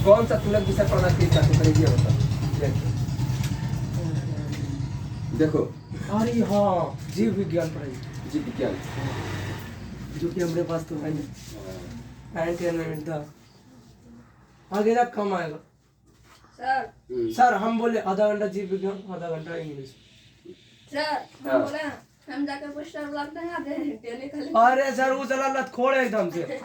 कौन सा तुलक विषय पढ़ना चाहते हैं ये होता देखो। अरे हाँ, जीव विज्ञान पढ़ाई। जीव विज्ञान जो कि हमारे पास तो है नहीं, एंटरटेनमेंट था। आगे तक कम आएगा सर। सर। हम बोले आधा घंटा जीव विज्ञान, आधा घंटा इंग्लिश। सर हम बोले हम जाकर पोस्टर लगते हैं आधे डेली खाली। अरे सर वो चला लत खोड़ एकदम से।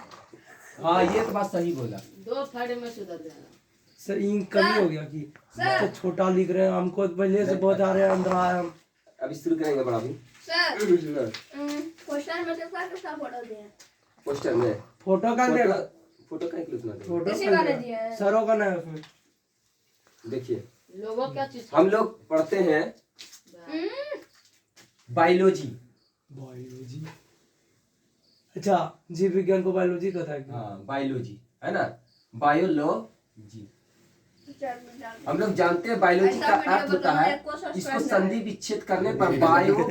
हाँ ये तो बात सही बोला। 2 फाड़े में सुधर जाएगा। सर इंक कमी हो गया कि सर। तो छोटा लिख रहे हैं, हमको पहले से बहुत आ रहे हैं अंदर आया हम। अभी शुरू करेंगे बड़ा भी। सर पोस्टर में किसका फोटो दिए हैं? पोस्टर में फोटो का देगा, फोटो का कितना दे फोटो किसी का का नहीं देगा। दिया है। सरों का नहीं है उसमें। देखिए लोगों क्या चीज हम लोग पढ़ते हैं बायोलॉजी। बायोलॉजी। अच्छा, जीव विज्ञान को बायोलॉजी कहता है क्या? हाँ बायोलॉजी है ना, बायोलॉजी। हम लोग जानते हैं बायोलॉजी का अर्थ होता है इसको संधि विच्छेद करने पर बायो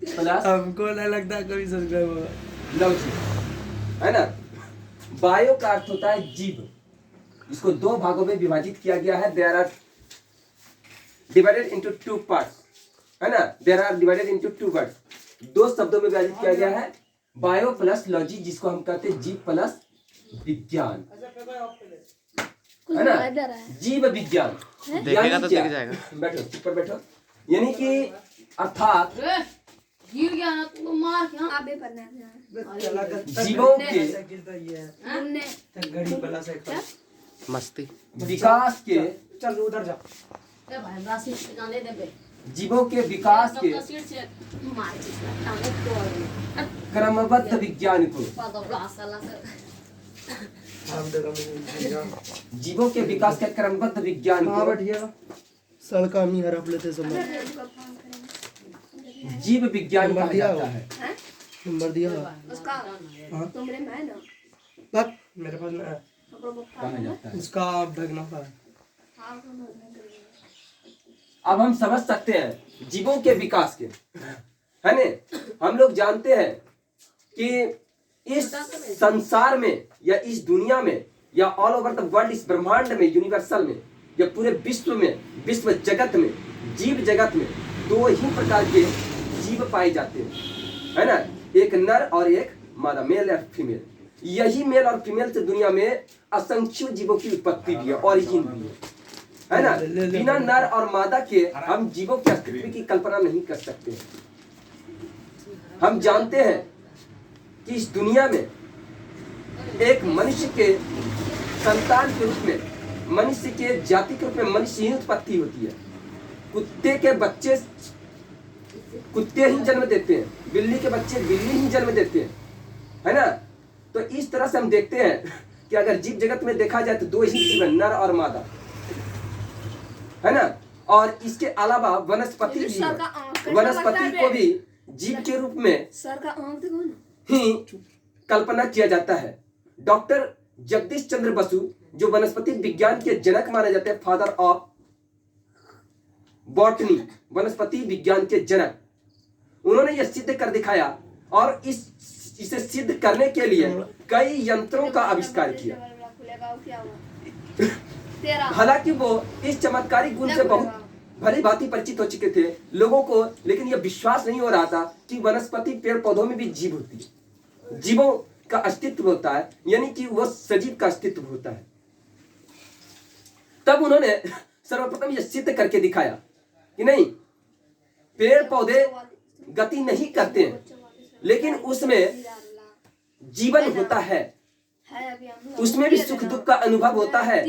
प्लस हमको नहीं लगता कभी सब्सक्राइब होगा। लॉजी है ना। बायो का अर्थ होता है जीव। इसको 2 भागों में विभाजित किया गया है। There are divided into 2 parts है ना। There are divided into 2 words. 2 शब्दों में विभाजित किया गया है, बायो प्लस लॉजी, जिसको हम कहते हैं जीव प्लस विज्ञान है ना। जीव विज्ञान देखेगा तो देख जाएगा। बैठो चुप पर बैठो। यानी कि अर्थात गिर गया ना तो मार के। हाँ आप भी पढ़ना है। जीवों के घड़ी पला से मस्ती विकास के चल उधर जा। ए भाई राशि जाने दे बे। जीवों के विकास के सीट से मार के टांगे तोड़। क्रमबद्ध विज्ञान को पागल साला से। जीवों के विकास के क्रमबद्ध विज्ञान कहाँ को बैठिएगा? सड़का हम ही हड़प लेते समय। जीव विज्ञान कहा दिया जाता है। नंबर दिया उसका हाँ तुमरे में है ना। लग मेरे पास नहीं है। कहा जाता है। उसका भगना का है। हाँ अब हम समझ सकते हैं जीवों के विकास के है ने। हम लोग जानते हैं कि इस संसार में या इस दुनिया में या ऑल ओवर द वर्ल्ड, इस ब्रह्मांड में, यूनिवर्सल में या पूरे विश्व में, विश्व जगत में, जीव जगत में 2 ही प्रकार के जीव पाए जाते हैं है ना। एक नर और एक मादा, मेल और फीमेल। यही मेल और फीमेल से दुनिया में असंख्य जीवों की उत्पत्ति भी है, ओरिजिन भी है ना। बिना नर और मादा के हम जीवों के अस्तित्व की कल्पना नहीं कर सकते। हम जानते हैं कि इस दुनिया में एक मनुष्य के संतान के रूप में, मनुष्य के जाति के रूप में मनुष्य ही उत्पत्ति होती है। कुत्ते के बच्चे कुत्ते ही जन्म देते हैं, बिल्ली के बच्चे बिल्ली ही जन्म देते हैं है ना। तो इस तरह से हम देखते हैं कि अगर जीव जगत में देखा जाए तो 2 ही जीव, नर और मादा है ना। और इसके अलावा वनस्पति भी है। वनस्पति को भी जीव के रूप में सर का आंख देखो ना। ही कल्पना किया जाता है। डॉक्टर जगदीश चंद्र बसु, जो वनस्पति विज्ञान के जनक माने जाते हैं, फादर ऑफ बॉटनी, वनस्पति विज्ञान के जनक, उन्होंने यह सिद्ध कर दिखाया और इसे सिद्ध करने के लिए कई यंत्रों का आविष्कार किया। हालांकि वो इस चमत्कारी गुण से बहुत भली भांति परिचित हो चुके थे लोगों को, लेकिन यह विश्वास नहीं हो रहा था कि वनस्पति, पेड़ पौधों में भी जीव होती है, जीवों का अस्तित्व होता है, यानी कि वह सजीव का अस्तित्व होता है। तब उन्होंने सर्वप्रथम यह सिद्ध करके दिखाया कि नहीं, पेड़ पौधे गति नहीं करते हैं, लेकिन उसमें जीवन होता है, उसमें भी सुख दुख का अनुभव होता है।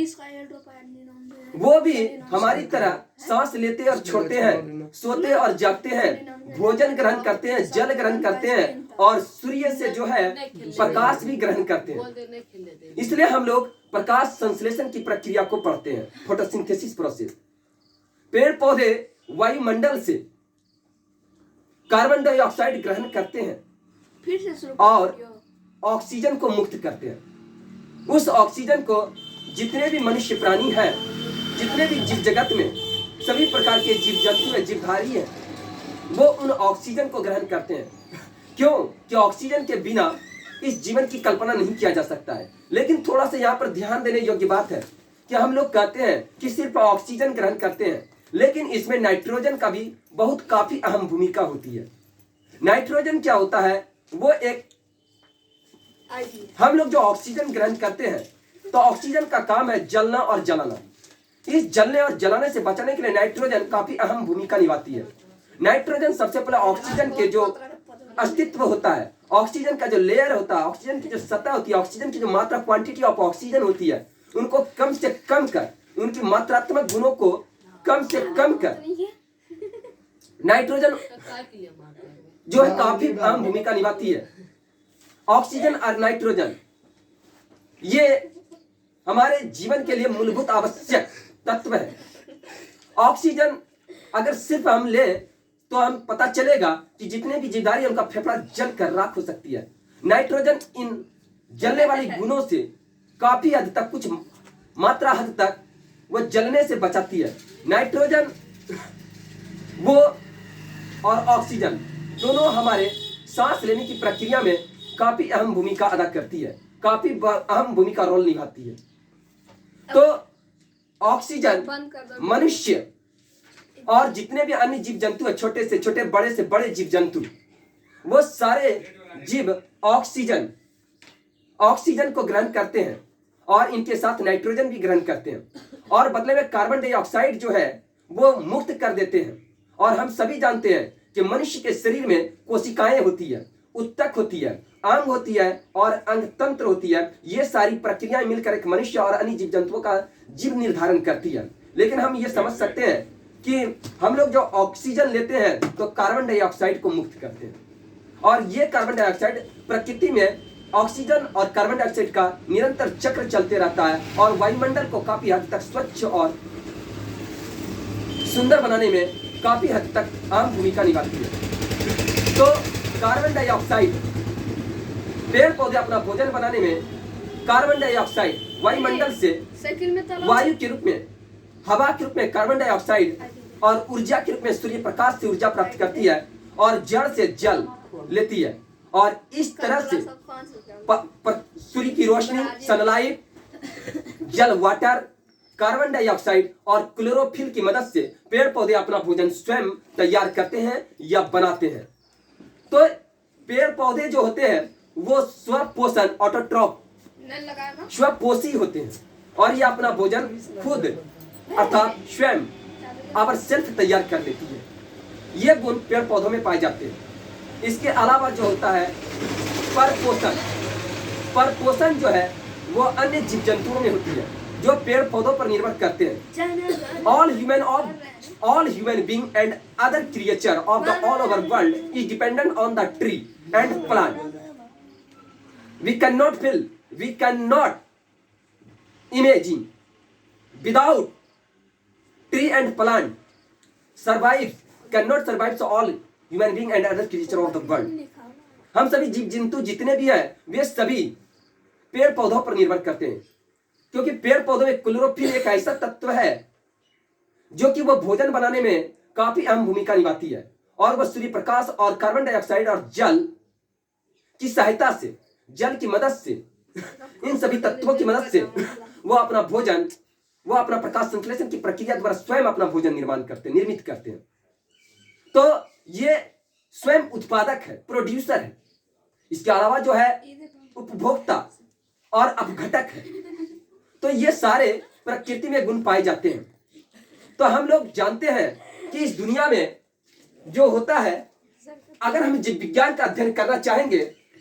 वो भी हमारी तरह सांस लेते और छोड़ते हैं, सोते और जागते हैं, भोजन ग्रहण करते हैं, जल ग्रहण करते हैं और सूर्य से जो है प्रकाश भी ग्रहण करते हैं। इसलिए हम लोग प्रकाश संश्लेषण की प्रक्रिया को पढ़ते हैं, फोटोसिंथेसिस प्रोसेस। पेड़ पौधे वायुमंडल से कार्बन डाइऑक्साइड ग्रहण करते हैं और ऑक्सीजन को मुक्त करते हैं। उस ऑक्सीजन को जितने भी मनुष्य प्राणी हैं, जितने भी जीव जगत में सभी प्रकार के जीव जंतु है, जीवधारी है, वो उन ऑक्सीजन को ग्रहण करते हैं। क्यों? कि ऑक्सीजन के बिना इस जीवन की कल्पना नहीं किया जा सकता है। लेकिन थोड़ा सा यहाँ पर ध्यान देने योग्य बात है कि हम लोग कहते हैं कि सिर्फ ऑक्सीजन ग्रहण करते हैं, लेकिन इसमें नाइट्रोजन का भी बहुत काफी अहम भूमिका होती है। नाइट्रोजन क्या होता है, वो एक, हम लोग जो ऑक्सीजन ग्रहण करते हैं तो ऑक्सीजन का काम है जलना और जलाना। इस जलने और जलाने से बचाने के लिए नाइट्रोजन काफी अहम भूमिका निभाती है। नाइट्रोजन सबसे पहले ऑक्सीजन के जो अस्तित्व होता है, ऑक्सीजन का जो लेयर होता है, ऑक्सीजन की जो सतह होती है, ऑक्सीजन की जो मात्रा क्वांटिटी ऑफ ऑक्सीजन होती है, उनको कम से कम कर, उनकी मात्रात्मक गुणों को कम से कम कर नाइट्रोजन जो है काफी अहम भूमिका निभाती है। ऑक्सीजन और नाइट्रोजन ये हमारे जीवन के लिए मूलभूत आवश्यक तत्व है। ऑक्सीजन अगर सिर्फ हम ले तो हम पता चलेगा कि जितने भी जीवधारी हैं उनका फेफड़ा जल कर राख हो सकती है। नाइट्रोजन इन जलने वाली गुणों से काफी हद तक, कुछ मात्रा हद तक वो जलने से बचाती है। नाइट्रोजन वो और ऑक्सीजन दोनों हमारे सांस लेने की प्रक्रिया में काफी अहम भूमिका अदा करती है, काफी अहम भूमिका रोल निभाती है। तो ऑक्सीजन मनुष्य और जितने भी अन्य जीव जंतु है, छोटे से छोटे, बड़े से बड़े जीव जंतु, वो सारे जीव ऑक्सीजन को ग्रहण करते हैं और इनके साथ नाइट्रोजन भी ग्रहण करते हैं, और बदले में कार्बन डाइऑक्साइड जो है वो मुक्त कर देते हैं। और हम सभी जानते हैं कि मनुष्य के शरीर में कोशिकाएं होती है, उत्तक होती है, अंग होती है और अंग तंत्र होती है। ये सारी प्रक्रियाएं मिलकर एक मनुष्य और अन्य जीव जंतुओं का जीव निर्धारण करती है। लेकिन हम ये समझ सकते हैं कि हम लोग जो ऑक्सीजन लेते हैं तो कार्बन डाइऑक्साइड को मुक्त करते हैं, और ये कार्बन डाइऑक्साइड प्रकृति में ऑक्सीजन और कार्बन डाइऑक्साइड का निरंतर चक्र चलते रहता है और वायुमंडल को काफी हद तक स्वच्छ और सुंदर बनाने में काफी हद तक अहम भूमिका निभाती है। तो कार्बन डाइऑक्साइड, पेड़ पौधे अपना भोजन बनाने में कार्बन डाइऑक्साइड वायुमंडल से वायु के रूप में, हवा के रूप में कार्बन डाइऑक्साइड और ऊर्जा के रूप में सूर्य प्रकाश से ऊर्जा प्राप्त करती है और जड़ से जल लेती है। और इस तरह से सूर्य की रोशनी, सनलाइट, जल, वाटर, कार्बन डाइऑक्साइड और क्लोरोफिल की मदद से पेड़ पौधे अपना भोजन स्वयं तैयार करते हैं या बनाते हैं। तो पेड़ पौधे जो होते हैं वो स्वपोषण, ऑटोट्रॉफ, स्वपोषी होते हैं और ये अपना भोजन खुद अर्थात स्वयं आवर सेल्फ तैयार कर लेती है। ये गुण पेड़ पौधों में पाए जाते हैं। इसके अलावा जो होता है परपोषण, परपोषण जो है वो अन्य जीव जंतुओं में होती है जो पेड़ पौधों पर निर्भर करते हैं। All human being and other creature of the all over world is dependent on the tree and plant. We can not imagine without tree and plant cannot survive, so all human being and other creature of the world, हम सभी जीव जंतु जितने भी हैं वे सभी पेड़ पौधों पर निर्भर करते हैं, क्योंकि पेड़ पौधों में क्लोरोफिल एक ऐसा तत्व है जो कि वो भोजन बनाने में काफी अहम भूमिका निभाती है, और वह सूर्य प्रकाश और कार्बन डाइऑक्साइड और जल की सहायता से, जल की मदद से, इन सभी तत्वों की मदद से वो अपना भोजन, वो अपना प्रकाश संश्लेषण की प्रक्रिया द्वारा स्वयं अपना भोजन निर्मित करते हैं। तो ये स्वयं उत्पादक है, प्रोड्यूसर है। इसके अलावा जो है उपभोक्ता और अपघटक है। तो ये सारे प्रकृति में गुण पाए जाते हैं। तो हम लोग जानते हैं कि इस दुनिया में जो होता है, अगर हम जीव विज्ञान का अध्ययन करना चाहेंगे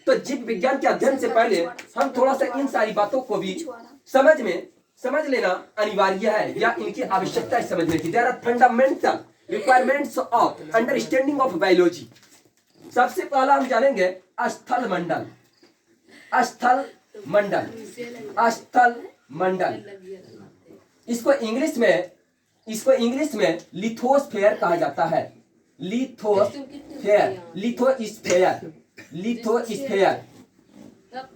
तो जीव विज्ञान के अध्ययन से पहले हम थोड़ा सा इन सारी बातों को भी समझ लेना अनिवार्य है, या इनकी आवश्यकता है समझने की। There are fundamental requirements of understanding of biology. सबसे पहला हम जानेंगे स्थल मंडल। स्थल मंडल, इसको इंग्लिश में लिथोस्फेयर कहा जाता है। लिथोस्फेयर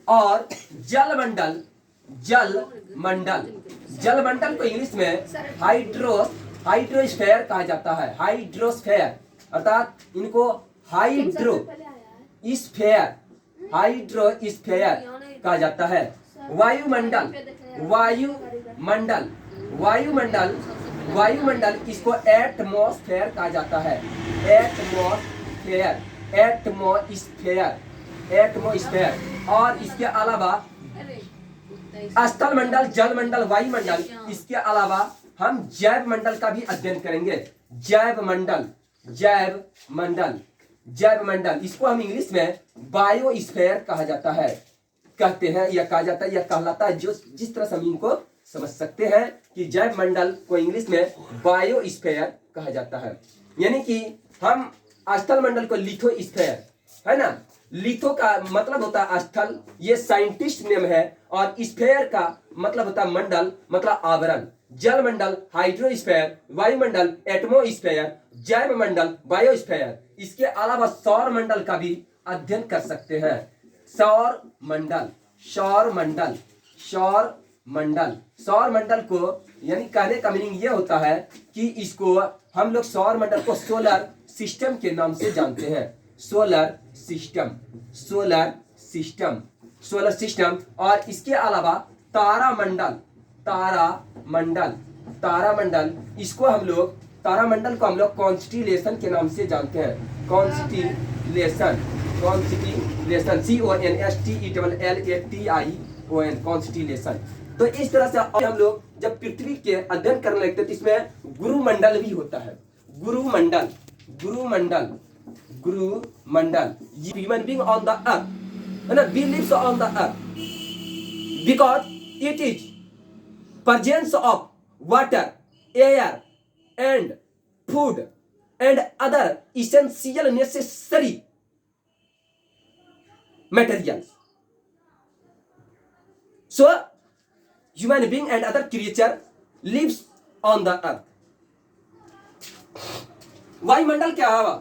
और जल मंडल को इंग्लिश में हाइड्रोस्फेयर कहा जाता है। हाइड्रोस्फेयर अर्थात इनको हाइड्रोस्फेयर हाइड्रोस्फीयर कहा जाता है। वायुमंडल वायुमंडल वायुमंडल वायुमंडल इसको एटमॉस्फेयर कहा जाता है। Atmosphere atmosphere atmosphere. और इसके अलावा स्थल मंडल, जल मंडल, वायुमंडल, इसके अलावा हम जैव मंडल का भी अध्ययन करेंगे। जैव मंडल जैव मंडल जैव मंडल इसको हम इंग्लिश में बायोस्फीयर कहा जाता है, कहते हैं या कहा जाता है या कहलाता है। जो जिस तरह से हम इनको समझ सकते हैं कि जैव मंडल को इंग्लिश में बायोस्फीयर कहा जाता है। यानी कि हम स्थल मंडल को लिथोस्फीयर, है ना, लिथो का मतलब होता है स्थल, ये साइंटिस्ट नेम है, और स्फीयर का मतलब होता है मंडल, मतलब आवरण। जल मंडल हाइड्रोस्फीयर, वायुमंडल एटमॉस्फेयर, जैव मंडल बायोस्फीयर। इसके अलावा सौर मंडल का भी अध्ययन कर सकते हैं। सौर मंडल सौर मंडल सौर मंडल सौर मंडल को यानी कहने का मीनिंग ये होता है कि इसको हम लोग सौर मंडल को सोलर सिस्टम के नाम से जानते हैं। Solar system solar system solar system. और इसके अलावा तारामंडल तारामंडल तारामंडल इसको हम लोग तारामंडल को हम लोग कॉन्स्टिलेशन के नाम से जानते हैं। Constellation constellation CONSTELLATION constellation. तो इस तरह से हम लोग जब पृथ्वी के अध्ययन करने लगते हैं तो इसमें गुरुमंडल भी होता है। गुरुमंडल गुरुमंडल गुरुमंडल। Human being on the earth, है ना, we lives on the earth because it is presence of water, air and food and other essential necessary materials. So human being and other creature lives on the earth. वायुमंडल क्या हवा,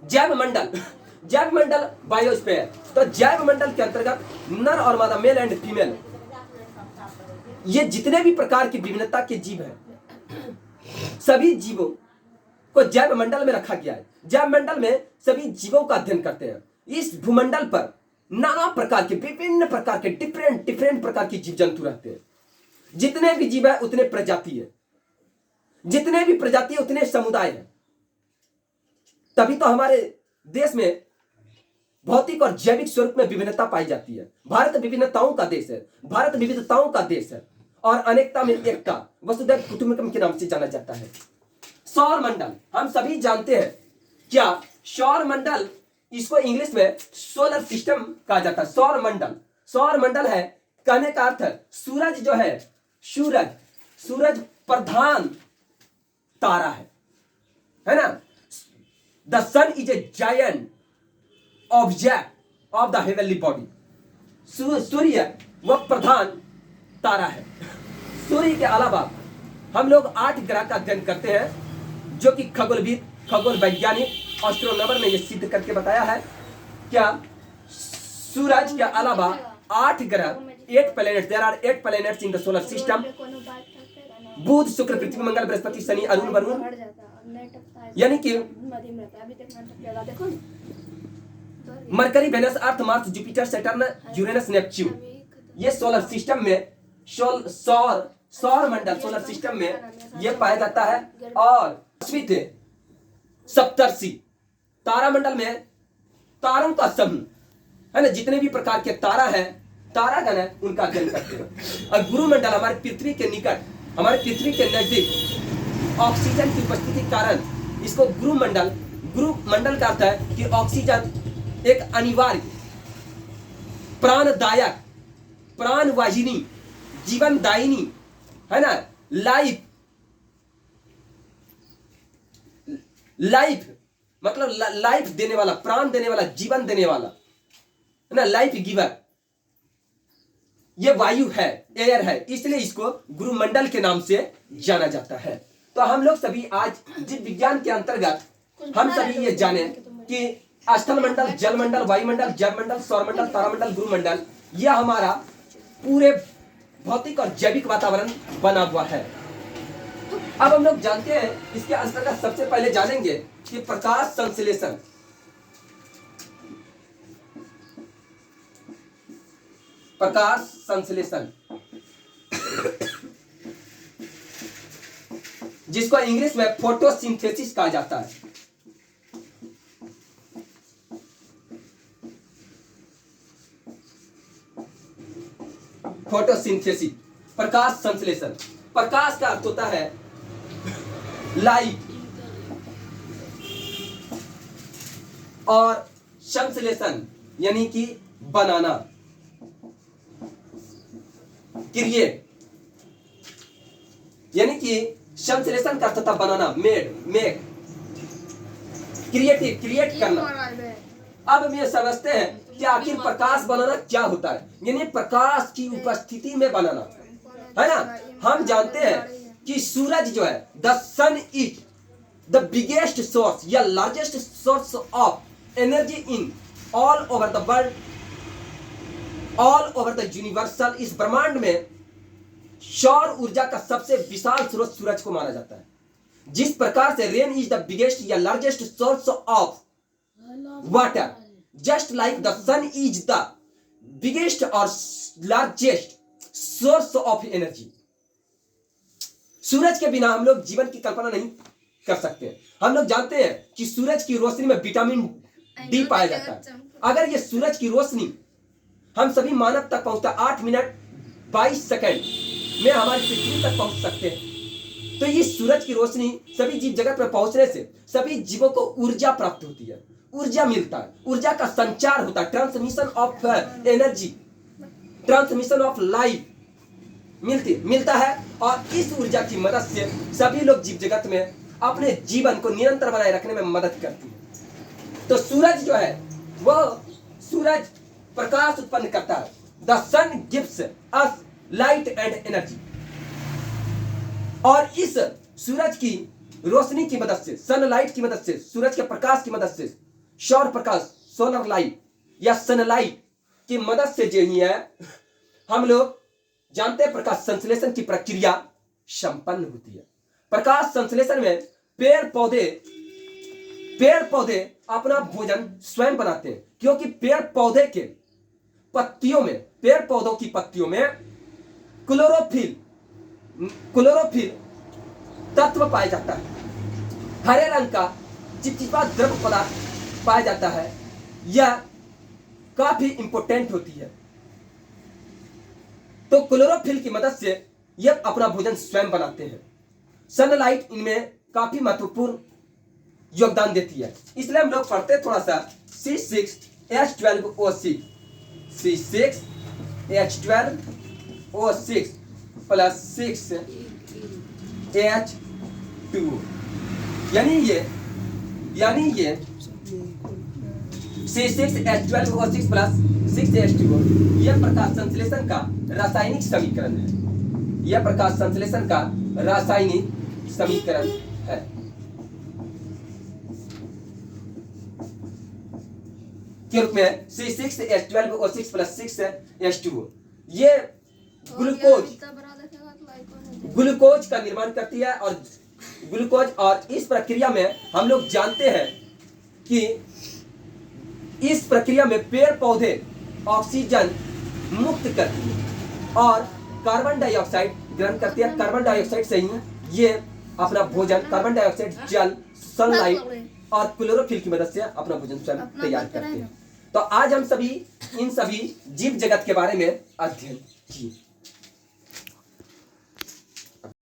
जैव मंडल जैव मंडल biosphere. तो जैव मंडल के अंतर्गत नर और मादा, मेल एंड फीमेल, ये जितने भी प्रकार की विभिन्नता के जीव हैं, सभी जीवों को जैव मंडल में रखा गया है। जैव मंडल में सभी जीवों का अध्ययन करते हैं। इस भूमंडल पर नाना प्रकार के, विभिन्न प्रकार के, डिफरेंट प्रकार के जीव जंतु रहते हैं। जितने भी जीव है उतने प्रजाति है, जितने भी प्रजाति उतने समुदाय है। तभी तो हमारे देश में भौतिक और जैविक स्वरूप में विभिन्नता पाई जाती है। भारत विभिन्नताओं का देश है, भारत विविधताओं का देश है, और अनेकता में एकता, वसुधैव कुटुंबकम के नाम से जाना जाता है। सौर मंडल हम सभी जानते हैं। क्या सौर मंडल, इसको इंग्लिश में सोलर सिस्टम कहा जाता है। सौर मंडल सौर मंडल है, कहने का अर्थ है सूरज जो है, सूरज प्रधान तारा है ना। The sun is a giant object of the heavenly body. सूर्य वह प्रधान तारा है। सूर्य के अलावा हम लोग 8 ग्रह का अध्ययन करते हैं, जो कि खगोलविद, खगोल वैज्ञानिक, एस्ट्रोनॉमर ने यह सिद्ध करके बताया है। क्या सूरज के अलावा 8 ग्रह, 8 planets, there are 8 planets in the solar system. Budh, Shukra, Prithvi, Mangal, Brihaspati, Shani, Arun, Varun, यानी कि Mercury, Venus, Earth, Mars, Jupiter, Saturn, Uranus, Neptune. ये सोलर सिस्टम में सौर मंडल सोलर सिस्टम में ये पाया जाता है। और सप्तर्षि तारामंडल में तारों का समूह है ना, जितने भी प्रकार के तारा है, तारागण है, उनका अध्ययन करते हैं। और गुरुमंडल हमारे पृथ्वी के निकट, हमारे पृथ्वी के नजदीक ऑक्सीजन की उपस्थिति के कारण इसको गुरुमंडल का अर्थ है कि ऑक्सीजन एक अनिवार्य, प्राणदायक, प्राणवाहिनी, जीवनदायिनी, है ना, लाइफ मतलब लाइफ देने वाला, प्राण देने वाला, जीवन देने वाला, है ना, लाइफ गिवर। ये वायु है, एयर है, इसलिए इसको गुरुमंडल के नाम से जाना जाता है। तो हम लोग सभी आज जीव विज्ञान के अंतर्गत हम सभी ये जाने कि स्थल मंडल, जल मंडल, वायुमंडल, जैव मंडल, सौर मंडल, तारामंडल, गुरुमंडल, यह हमारा पूरे भौतिक और जैविक वातावरण बना हुआ है। अब हम लोग जानते हैं, इसके अंतर्गत सबसे पहले जानेंगे कि प्रकाश संश्लेषण। प्रकाश संश्लेषण, जिसको इंग्लिश में फोटोसिंथेसिस कहा जाता है। फोटोसिंथेसिस, प्रकाश संश्लेषण। प्रकाश का अर्थ होता है लाइट, और संश्लेषण यानी कि बनाना, क्रिएट, यानी कि संश्लेषण का अर्थ होता बनाना, मेक, क्रिएट करना। अब हम ये समझते हैं कि आखिर प्रकाश बनाना क्या होता है, यानी प्रकाश की उपस्थिति में बनाना, है ना। हम जानते हैं कि सूरज जो है, the sun is the biggest source या largest source of energy in all over the world, all over the universal. इस ब्रह्मांड में सौर ऊर्जा का सबसे विशाल स्रोत सूरज को माना जाता है। जिस प्रकार से रेन इज द बिगेस्ट या largest source of water, just like the sun is the biggest और लार्जेस्ट सोर्स ऑफ एनर्जी। सूरज के बिना हम लोग जीवन की कल्पना नहीं कर सकते। हम लोग जानते हैं कि सूरज की रोशनी में विटामिन डी पाया जाता है। अगर ये सूरज की रोशनी हम सभी मानव तक पहुंचता 8 मिनट 22 सेकंड में हमारी पृथ्वी तक पहुंच सकते हैं, तो इस सूरज की रोशनी सभी जीव जगत में पहुंचने से सभी जीवों को ऊर्जा प्राप्त होती है, ऊर्जा मिलता है, ऊर्जा का संचार होता है, transmission of energy, transmission of life मिलता है। और इस ऊर्जा की मदद से सभी लोग जीव जगत में अपने जीवन को निरंतर बनाए रखने में मदद करती है। तो सूरज जो है वह सूरज प्रकाश उत्पन्न करता है। The sun gives us light and energy. और इस सूरज की रोशनी की मदद से, सनलाइट की मदद से, सूरज के प्रकाश की मदद से, सौर प्रकाश, सोलर लाइट या सनलाइट की मदद से जो ही है हम लोग जानते हैं प्रकाश संश्लेषण की प्रक्रिया संपन्न होती है। प्रकाश संश्लेषण में पेड़ पौधे अपना भोजन स्वयं बनाते हैं, क्योंकि पेड़ पौधों की पत्तियों में क्लोरोफिल तत्व पाया जाता है। हरे रंग का चिपचिपा द्रव पदार्थ पाया जाता है। यह काफी इंपोर्टेंट होती है। तो क्लोरोफिल की मदद से यह अपना भोजन स्वयं बनाते हैं। सनलाइट इनमें काफी महत्वपूर्ण योगदान देती है। इसलिए हम लोग पढ़ते थोड़ा सा C6H12O6 C6H12O6 प्लस 6H2, यानी ये C6H12O6 प्लस 6H2O यह प्रकाश संश्लेषण का रासायनिक समीकरण है। यह प्रकाश संश्लेषण का रासायनिक समीकरण है। के रूप में C6H12O6 प्लस 6H2O ये ग्लूकोज का निर्माण करती है। और ग्लूकोज, और इस प्रक्रिया में हम लोग जानते हैं कि इस प्रक्रिया में पेड़ पौधे ऑक्सीजन मुक्त करती है और कार्बन डाइऑक्साइड ग्रहण करती है। कार्बन डाइऑक्साइड से ही ये अपना भोजन, कार्बन डाइऑक्साइड, जल, सनलाइट और क्लोरोफिल की मदद से अपना भोजन स्वयं तैयार करते हैं। तो आज हम इन सभी जीव जगत के बारे में अध्ययन किए।